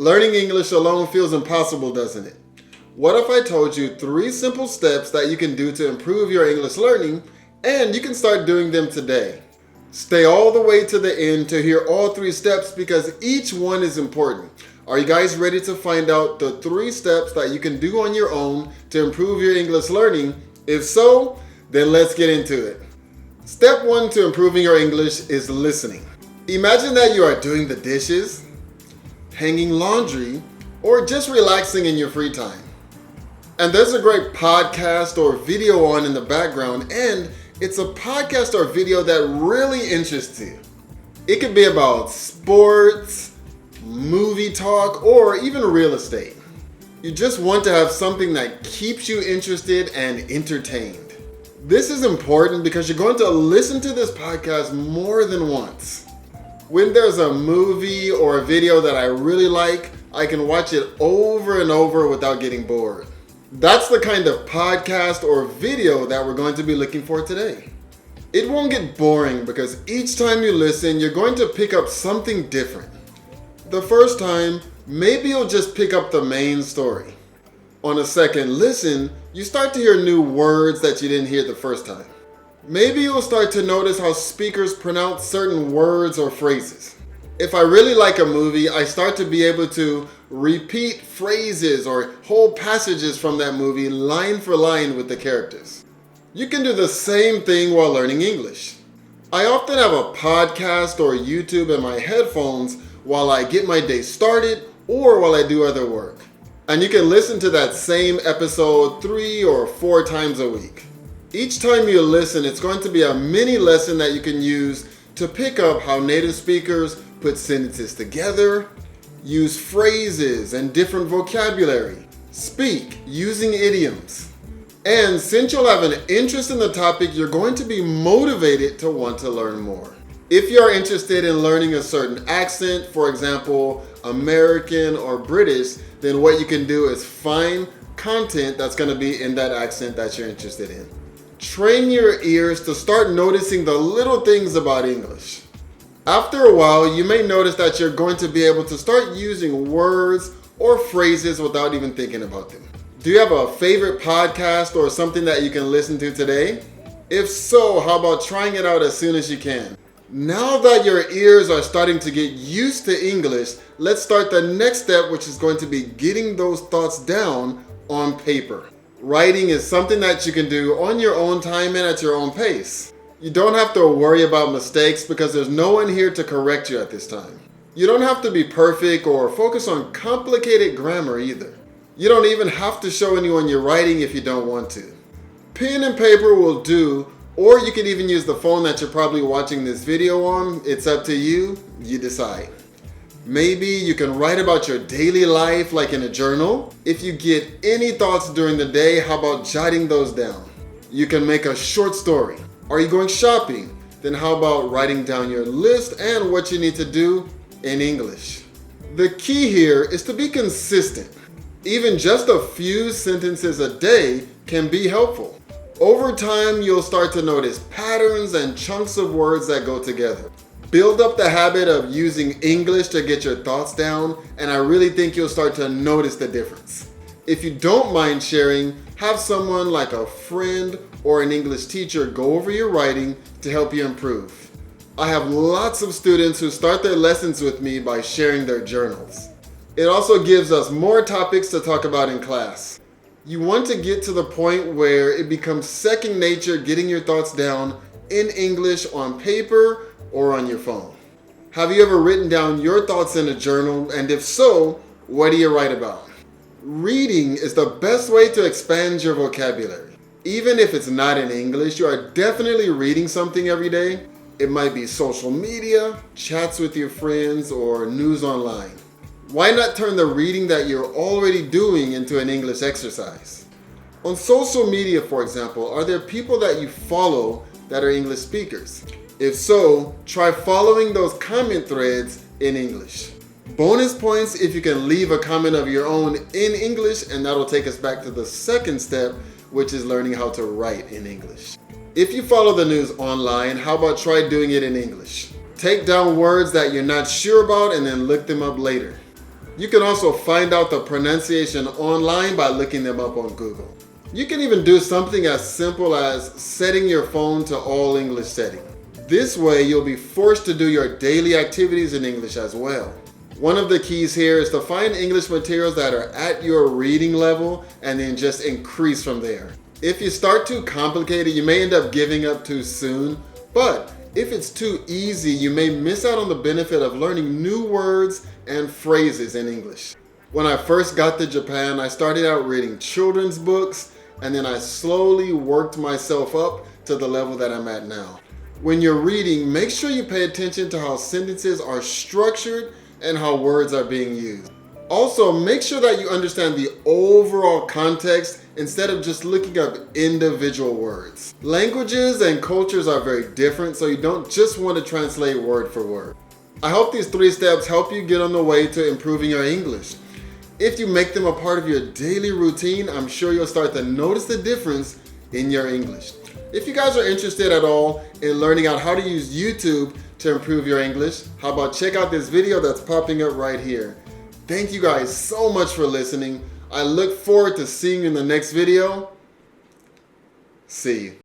Learning English alone feels impossible, doesn't it? What if I told you 3 simple steps that you can do to improve your English learning, and you can start doing them today? Stay all the way to the end to hear all 3 steps because each one is important. Are you guys ready to find out the 3 steps that you can do on your own to improve your English learning? If so, then let's get into it. Step 1 to improving your English is listening. Imagine that you are doing the dishes, hanging laundry, or just relaxing in your free time. And there's a great podcast or video on in the background, and it's a podcast or video that really interests you. It could be about sports, movie talk, or even real estate. You just want to have something that keeps you interested and entertained. This is important because you're going to listen to this podcast more than once. When there's a movie or a video that I really like, I can watch it over and over without getting bored. That's the kind of podcast or video that we're going to be looking for today. It won't get boring because each time you listen, you're going to pick up something different. The first time, maybe you'll just pick up the main story. On a second listen, you start to hear new words that you didn't hear the first time. Maybe you'll start to notice how speakers pronounce certain words or phrases. If I really like a movie, I start to be able to repeat phrases or whole passages from that movie line for line with the characters. You can do the same thing while learning English. I often have a podcast or YouTube in my headphones while I get my day started or while I do other work. And you can listen to that same episode 3 or 4 times a week. Each time you listen, it's going to be a mini lesson that you can use to pick up how native speakers put sentences together, use phrases and different vocabulary, speak using idioms. And since you'll have an interest in the topic, you're going to be motivated to want to learn more. If you're interested in learning a certain accent, for example, American or British, then what you can do is find content that's going to be in that accent that you're interested in. Train your ears to start noticing the little things about English. After a while, you may notice that you're going to be able to start using words or phrases without even thinking about them. Do you have a favorite podcast or something that you can listen to today? If so, how about trying it out as soon as you can? Now that your ears are starting to get used to English, let's start the next step, which is going to be getting those thoughts down on paper. Writing is something that you can do on your own time and at your own pace. You don't have to worry about mistakes because there's no one here to correct you at this time. You don't have to be perfect or focus on complicated grammar either. You don't even have to show anyone you're writing if you don't want to. Pen and paper will do, or you can even use the phone that you're probably watching this video on. It's up to you. You decide. Maybe you can write about your daily life like in a journal. If you get any thoughts during the day, how about jotting those down? You can make a short story. Are you going shopping? Then how about writing down your list and what you need to do in English? The key here is to be consistent. Even just a few sentences a day can be helpful. Over time, you'll start to notice patterns and chunks of words that go together. Build up the habit of using English to get your thoughts down, and I really think you'll start to notice the difference. If you don't mind sharing, have someone like a friend or an English teacher go over your writing to help you improve. I have lots of students who start their lessons with me by sharing their journals. It also gives us more topics to talk about in class. You want to get to the point where it becomes second nature getting your thoughts down in English on paper or on your phone. Have you ever written down your thoughts in a journal? And if so, what do you write about? Reading is the best way to expand your vocabulary. Even if it's not in English, you are definitely reading something every day. It might be social media, chats with your friends, or news online. Why not turn the reading that you're already doing into an English exercise? On social media, for example, are there people that you follow that are English speakers? If so, try following those comment threads in English. Bonus points if you can leave a comment of your own in English, and that'll take us back to the second step, which is learning how to write in English. If you follow the news online, how about try doing it in English? Take down words that you're not sure about and then look them up later. You can also find out the pronunciation online by looking them up on Google. You can even do something as simple as setting your phone to all English setting. This way, you'll be forced to do your daily activities in English as well. One of the keys here is to find English materials that are at your reading level and then just increase from there. If you start too complicated, you may end up giving up too soon, but if it's too easy, you may miss out on the benefit of learning new words and phrases in English. When I first got to Japan, I started out reading children's books, and then I slowly worked myself up to the level that I'm at now. When you're reading, make sure you pay attention to how sentences are structured and how words are being used. Also, make sure that you understand the overall context instead of just looking up individual words. Languages and cultures are very different, so you don't just want to translate word for word. I hope these 3 steps help you get on the way to improving your English. If you make them a part of your daily routine, I'm sure you'll start to notice the difference in your English. If you guys are interested at all in learning out how to use YouTube to improve your English, how about check out this video that's popping up right here. Thank you guys so much for listening. I look forward to seeing you in the next video. See you.